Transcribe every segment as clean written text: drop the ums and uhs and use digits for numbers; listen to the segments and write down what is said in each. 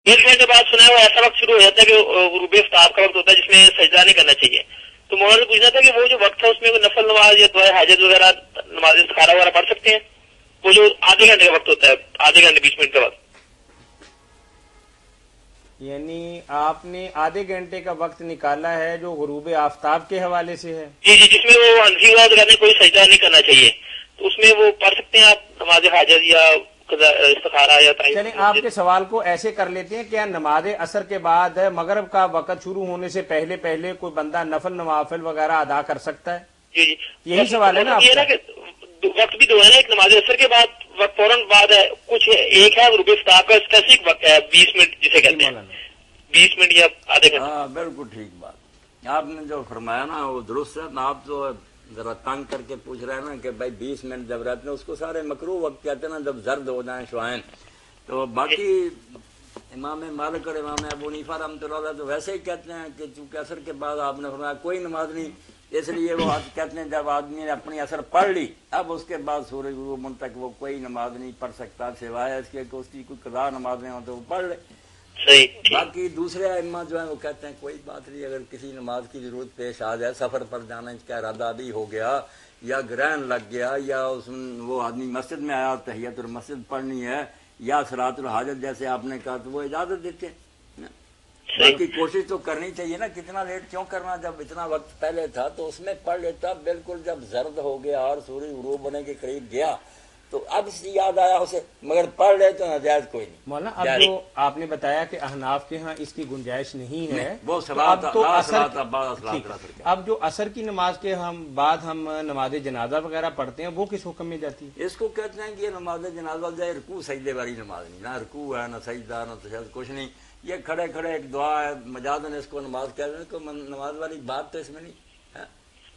1 घंटे बाद सुना है वो ऐसा वक्त शुरू हो जाता है कि गुरूब इफ्तार का वक्त होता है जिसमें सजदा नहीं करना चाहिए। तो मौलाना से पूछना था कि वो जो वक्त है उसमें नफल नमाज या दुआ हाजत वगैरह नमाज इस्तिखारा वगैरह पढ़ सकते हैं? वो जो आधे घंटे का वक्त होता है, आधे घंटे 20 मिनट का वक्त। यानी आपने आधे घंटे का वक्त निकाला है जो गुरूब आफ्ताब के हवाले से है? जी जी, जिसमें वो हनफी करने कोई सजदा नहीं करना चाहिए, तो उसमें वो पढ़ सकते हैं आप नमाज हाजत या इस्तिखारा या ताइब? चलिए आपके सवाल को ऐसे कर लेते हैं, क्या नमाज असर के बाद मगरिब का वक्त शुरू होने से पहले पहले कोई बंदा नफल नवाफिल वगैरह अदा कर सकता है? जी जी, यही सवाल है ना आपका? वक्त भी दो है ना, एक नमाज असर के बाद वक्त फौरन बाद है, कुछ एक है गुरूब इफ्तार का स्पेसिफिक वक्त है 20 मिनट जिसे कहते हैं, 20 मिनट या आधे घंटे। हाँ बिल्कुल ठीक बात आपने जो फरमाया ना वो दुरुस्त है। आप जो जरा तंग करके पूछ रहे हैं ना कि भाई 20 मिनट जब रहते हैं उसको सारे मकरू वक्त कहते हैं ना, जब जर्द हो जाए शुआइन। तो बाकी इमाम मालिक और इमाम अबू हनीफा रहमतुल्लाह तो वैसे ही कहते हैं कि चूंकि असर के बाद आपने फरमाया कोई नमाज नहीं, इसलिए वो कहते हैं जब आदमी ने अपनी असर पढ़ ली अब उसके बाद सूरज गुरूब तक वो कोई नमाज नहीं पढ़ सकता सिवाय इसके कि उसकी कोई कज़ा नमाज नहीं हो तो वो पढ़ ले। बाकी दूसरे अइम्मा जो है वो कहते हैं कोई बात नहीं, अगर किसी नमाज की जरूरत पेश आ जाए, सफर पर जाना इसका इरादा भी हो गया या ग्रहण लग गया या उस वो आदमी मस्जिद में आया तहियतुल मस्जिद पढ़नी है या सलातुल हाजत जैसे आपने कहा तो वो इजाजत देते हैं। बाकी कोशिश तो करनी चाहिए ना, कितना लेट क्यों करना, जब इतना वक्त पहले था तो उसमें पढ़ लेता, बिल्कुल जब जर्द हो गया और सूरज गुरूब होने के करीब गया तो अब याद आया उसे, मगर पढ़ ले तो नाजायज कोई नहीं। मौलाना अब जो आपने बताया कि अहनाफ के यहाँ इसकी गुंजाइश नहीं है, वो अब जो असर की नमाज के बाद हम नमाज जनाजा वगैरह पढ़ते हैं वो किस हुक्म में जाती है? इसको कहते हैं कि ये नमाज जनाजा जाए रुकू सजदे वाली नमाज नहीं, ना रुकू है ना सजदा ना तशहद कुछ नहीं, ये खड़े खड़े एक दुआ है मजादन इसको नमाज कहते हैं, तो नमाज वाली बात तो इसमें नहीं।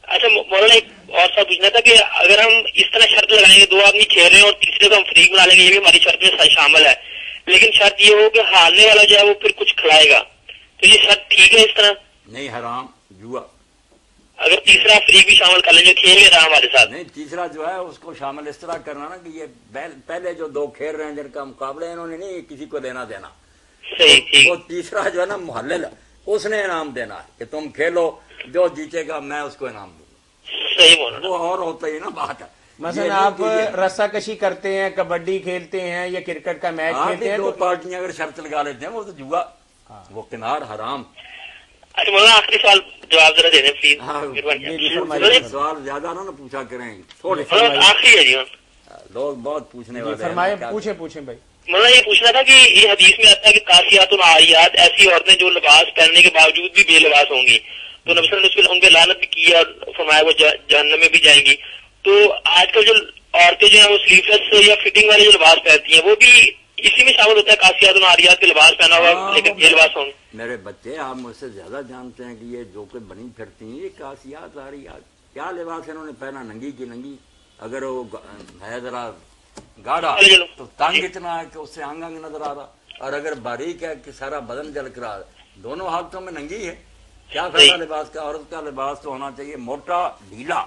अच्छा मौलाना एक और सा पूछना था कि अगर हम इस तरह शर्त लगाएंगे, 2 आदमी खेल रहे हैं और तीसरे को हम फ्रीक बना लेंगे, ये भी हमारी शर्त में शामिल है, लेकिन शर्त ये हो कि हारने वाला जो है वो फिर कुछ खिलाएगा, तो ये शर्त ठीक है? इस तरह नहीं, हराम जुआ। अगर तीसरा फ्रीक भी शामिल कर लें जो खेल रहा हमारे साथ? नहीं, तीसरा जो है उसको शामिल इस तरह करना ना कि ये पहले जो 2 खेल रहे हैं जिनका मुकाबला इन्होंने नहीं किसी को लेना देना, सही, वो तीसरा जो है ना मुहल्लिल उसने इनाम देना है कि तुम खेलो, जो जीतेगा मैं उसको इनाम दूंगा। सही बोला, वो और होता ही ना बात है। मसलन आप रस्साकशी करते हैं, कबड्डी खेलते हैं या क्रिकेट का मैच खेलते हैं, 2 पार्टियां अगर शर्त लगा लेते हैं वो तो जुआ, वो किनार हराम। अच्छा मौलाना आखिरी सवाल जवाब जरा देने प्लीज। सवाल ज्यादा ना पूछा करें, थोड़े आखिरी है जी, लोग बहुत पूछने वाले फरमाए, पूछे भाई। मतलब ये पूछना था कि ये हदीस में आता है कि कासियात और आरियात ऐसी औरतें जो लिबास पहनने के बावजूद भी बेलिबास होंगी, तो नबी सल्लल्लाहु अलैहि वसल्लम उन पे लानत भी की और फरमाया वो जहन्नम में भी जाएंगी। तो आजकल जो औरतें जो है वो स्लीवलेस या फिटिंग वाले जो लिबास पहनती हैं वो भी इसी में शामिल होता है, कासियात और आरियात के लिबास पहना हुआ लेकिन ये लिबास होंगे? मेरे बच्चे आप मुझसे ज्यादा जानते हैं कि ये जो कोई बनी फिरती हैं ये कासियात आरियात क्या लिबास इन्होंने पहना, नंगी की नंगी, अगर वो है जरा गाढ़ा तो तंग इतना है कि उससे अंग अंग नजर आ रहा, और अगर बारीक है कि सारा बदन झलक रहा है, दोनों हाथों में नंगी है, क्या फायदा लिबास का? औरत का लिबास तो होना चाहिए मोटा ढीला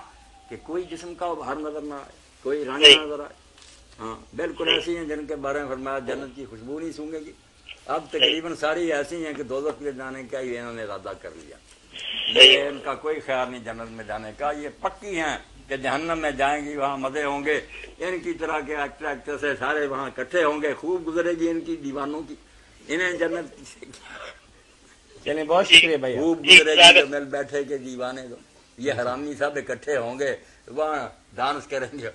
कि कोई जिस्म का बाहर नजर ना आए, कोई रंग नजर आए। हाँ बिल्कुल ऐसी हैं जिनके बारे में फरमाया जन्नत की खुशबू नहीं सूंघेगी। अब तकरीबन सारी ऐसी हैं कि दोज़ख के जाने का ही इन्होंने इरादा कर लिया, ये इनका कोई ख्याल नहीं जन्नत में जाने का, ये पक्की हैं कि जहन्नम में जाएंगी, वहाँ मजे होंगे, इनकी तरह के एक्टर एक्ट्रेस है सारे वहाँ इकट्ठे होंगे, खूब गुजरेगी इनकी दीवानों की, इन्हें जन्नत चलिए बहुत शुक्रिया भाई, खूब गुजरेगी, मिल बैठे के दीवाने तो ये हरामी सब इकट्ठे होंगे वहाँ डांस करेंगे।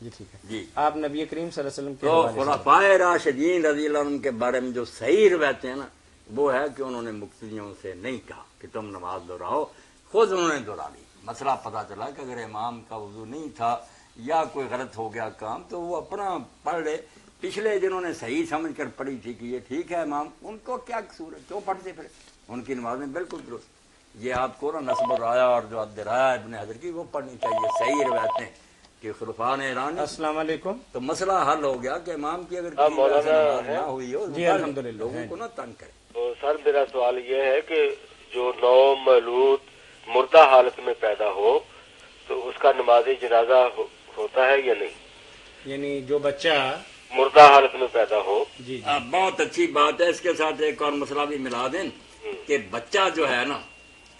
जी ठीक है जी। आप नबी करीम सल्लल्लाहु अलैहि वसल्लम के तो खुलाफाए राशिदीन रज़ियल्लाहु अन्हुम के बारे में जो सही रवायतें हैं ना वो है कि उन्होंने मुक्तियों से नहीं कहा कि तुम नमाज दोहराओ, खुद उन्होंने दोहरा ली। मसला पता चला कि अगर इमाम का वजू नहीं था या कोई गलत हो गया काम तो वो अपना पढ़ ले, पिछले जिन्होंने सही समझ कर पढ़ी थी कि ये ठीक है इमाम, उनको क्या कसूर है, क्यों पढ़ते फिर, उनकी नमाज में बिल्कुल दुरुस्त। ये आपको ना नस्ब राया और जो अदराया इब्न हजर की वो पढ़नी चाहिए, सही रवायतें कि खुलफा ने ईरानी। अस्सलाम वालेकुम। तो मसला हल हो गया कि इमाम की अगर ना हुई हो जी अल्हम्दुलिल्लाह लोगों को ना तंग करे। तो सर मेरा सवाल ये है कि जो नौ मौलूद मुर्दा हालत में पैदा हो तो उसका नमाज जनाजा होता है या नहीं? यानी जो बच्चा मुर्दा हालत में पैदा हो। जी जी बहुत अच्छी बात है। इसके साथ एक और मसला भी मिला दें कि बच्चा जो है ना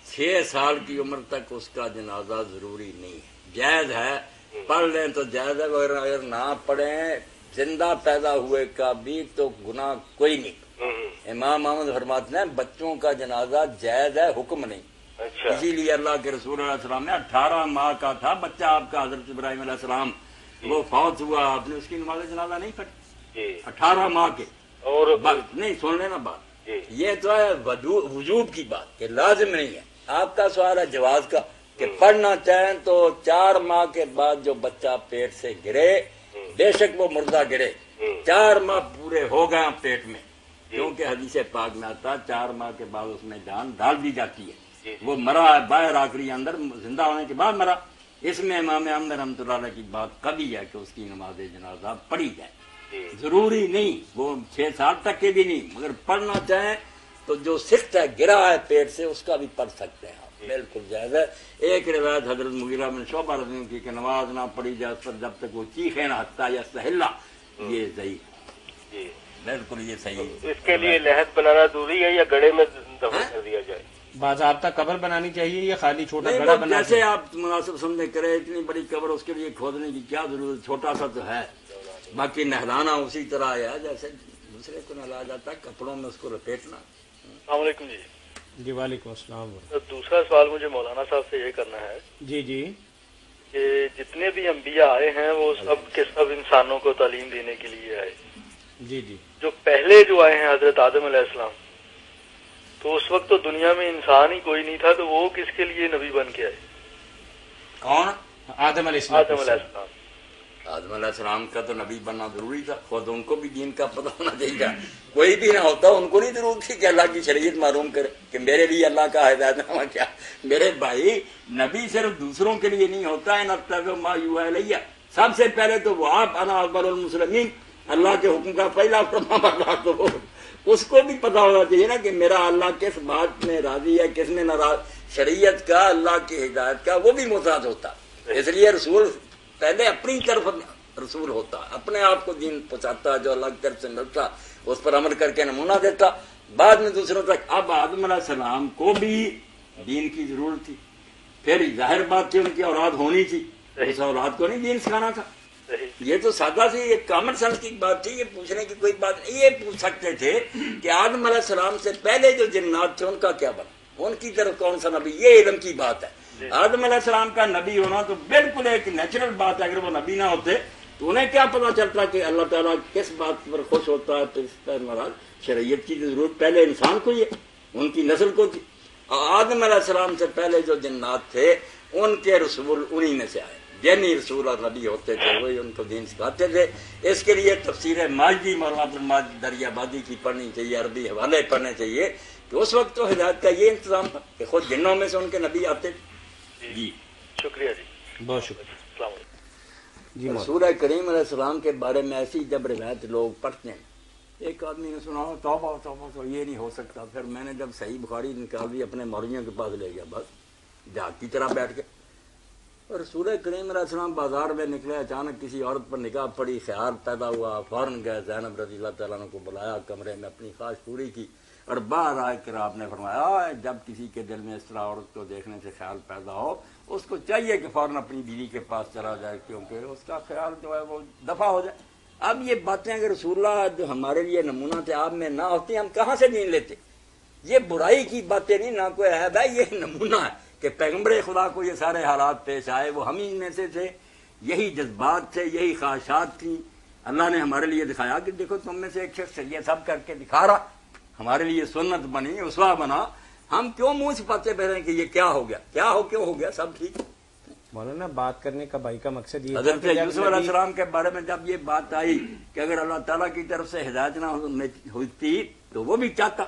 6 साल की उम्र तक उसका जनाजा जरूरी नहीं है, जायज है, पढ़ लें तो जायज है, अगर ना पढ़े जिंदा पैदा हुए का भी तो गुनाह कोई नहीं। इमाम अहमद फरमाते हैं बच्चों का जनाजा जायज है, हुक्म नहीं। अच्छा। इसीलिए अल्लाह के रसूल अलैहिस्सलाम ने 18 माह का था बच्चा आपका, हजरत इब्राहिम अलैहिस्सलाम, वो फौत हुआ, आपने उसकी नमाज जनाजा नहीं पढ़ी 18 माह के। और नहीं, सुन लेना बात, ये तो है वजूब की बात कि लाजिम नहीं है। आपका सवाल है जवाज का कि पढ़ना चाहें तो 4 माह के बाद जो बच्चा पेट से गिरे, बेशक वो मुर्दा गिरे, 4 माह पूरे हो गए पेट में, क्योंकि हदीस पाक में आता 4 माह के बाद उसमें जान डाल दी जाती है। वो मरा है बाहर, आखिरी अंदर जिंदा होने के बाद मरा। इसमें इमाम अहमद रहमतुल्लाह अलैह की बात कभी है कि उसकी नमाज जनाजा पढ़ी जाए, जरूरी नहीं, वो 6 साल तक के भी नहीं, मगर पढ़ना चाहें तो जो सिख्त है, गिरा है पेट से, उसका भी पढ़ सकते हैं आप, बिल्कुल जायज है। एक रिवायत हजरत मुगीरा बिन शुअबा रज़ियल्लाहु अन्हु की कि नमाज ना पढ़ी जाए पर जब तक वो चीखे ना हत्ता या सहला, ये सही, बिल्कुल ये सही है। इसके लिए लहद बनाना जरूरी है या गड़े में दफन कर दिया जाए? बाज़ाब्ता कब्र बनानी चाहिए या खाली छोटा नहीं, गड़ा वो बना? जैसे आप मुनासिब समझे करें, इतनी बड़ी कब्र उसके लिए खोदने की क्या जरूरत, छोटा सा तो है। बाकी नहलाना उसी तरह है जैसे दूसरे को नहलाया जाता है, कपड़ों में उसको लपेटना। अस्सलाम वालेकुम जी। जी वालेकुम अस्सलाम। तो दूसरा सवाल मुझे मौलाना साहब से ये करना है जी जी कि जितने भी अंबिया आए हैं वो सब के सब इंसानों को तालीम देने के लिए आए। जी जी जो पहले जो आए हैं हजरत आदम अलैहिस्सलाम, तो उस वक्त तो दुनिया में इंसान ही कोई नहीं था, तो वो किसके लिए नबी बन के आए? कौन? आदम अलैहिस्सलाम। आदम अलैहिस्सलाम। आदम अलैहिस्सलाम का तो नबी बनना जरूरी था, खुद उनको भी दीन का पता होना चाहिए। कोई भी ना होता उनको नहीं जरूरत थी कि अल्लाह की शरीयत मालूम करे कि मेरे लिए अल्लाह का हिदायतनामा क्या। मेरे भाई, नबी सिर्फ दूसरों के लिए नहीं होता है, नब्ता सबसे पहले तो वो आप अना अकबरुल मुस्लिमीन, अल्लाह के हुक्म का पहला फरमाबरदार तो वो, उसको भी पता होना चाहिए ना कि मेरा अल्लाह किस बात में राजी है, किस में नाराज, शरीयत का, अल्लाह की हिदायत का, वो भी मोहताज होता। इसलिए रसूल पहले अपनी तरफ रसूल होता, अपने आप को दीन पहुंचाता, जो अल्लाह की तरफ से मिलता उस पर अमल करके नमूना देता, बाद में दूसरों तक। अब आदम अलैहिस्सलाम को भी दीन की जरूरत थी, फिर जाहिर बात थी उनकी औलाद होनी थी, उस औलाद को नहीं दीन सिखाना था। ये तो सादा सी एक कॉमन सेंस की बात थी, ये पूछने की कोई बात नहीं। ये पूछ सकते थे कि आदम अलैहिस्सलाम से पहले जो जिन्नात थे उनका क्या बना, उनकी तरफ कौन सा नबी, ये इल्म की बात है। आदम अलैहिस्सलाम का नबी होना तो बिल्कुल एक नेचुरल बात है। अगर वो नबी ना होते तो उन्हें क्या पता चलता कि अल्लाह ताला किस बात पर खुश होता है, किस पर नाराज। शरीयत की जरूरत पहले इंसान को ही है, उनकी नस्ल को थी। आदम अलैहिस्सलाम से पहले जो जिन्नात थे उनके रसूल उन्हीं में से आए, जिन रसूल और नबी होते थे वही उनको दीन सिखाते थे। इसके लिए तफसीर माजिदी मौलाना दरियाबादी की पढ़नी चाहिए, अरबी हवाले पढ़ने चाहिए कि उस वक्त तो हिदायत का ये इंतजाम था कि खुद जिन्नों में से उनके नबी आते थे। जी शुक्रिया जी, बहुत शुक्रिया। अस्सलाम वालेकुम। जी सूरह करीम अलैहिस्सलाम के बारे में ऐसी जब रिवायत लोग पढ़ते हैं, एक आदमी ने सुना तौबा तौबा तो ये नहीं हो सकता। फिर मैंने जब सही बुखारी निकाल दी, अपने मौलवियों के पास ले गया, बस जहाज की तरह बैठ के। और सूरह करीम अलैहिस्सलाम बाजार में निकले, अचानक किसी औरत पर निगाह पड़ी, ख्याल पैदा हुआ, फौरन गए ज़ैनब रज़ियल्लाहु तआला अन्हा को बुलाया, कमरे में अपनी ख्वाहिश पूरी की और बाहर आकर आपने फरमाया जब किसी के दिल में इस तरह औरत को देखने से ख्याल पैदा हो, उसको चाहिए कि फौरन अपनी बीवी के पास चला जाए, क्योंकि उसका ख्याल जो है वो दफा हो जाए। अब ये बातें अगर रसूलुल्लाह जो हमारे लिए नमूना थे आप में ना होती, हम कहाँ से दीन लेते? ये बुराई की बातें नहीं, ना कोई ऐब है, ये नमूना है कि पैगम्बरे खुदा को ये सारे हालात पेश आए, वो हम ही में से थे, यही जज्बात थे, यही ख्वाहिशात थी। अल्लाह ने हमारे लिए दिखाया कि देखो तुम में से एक शख्स ये सब करके दिखा रहा, हमारे लिए सुन्नत बनी, उसवा बना। हम क्यों मुंह छिपाते बह रहे हैं कि ये क्या हो गया, क्या हो क्यों हो गया, सब ठीक। मौलाना बात करने का भाई का मकसद ये हज़रत यूसुफ अलैहिस्सलाम के बारे में जब ये बात आई कि अगर अल्लाह ताला की तरफ से हिदायत ना होती तो वो भी चाहता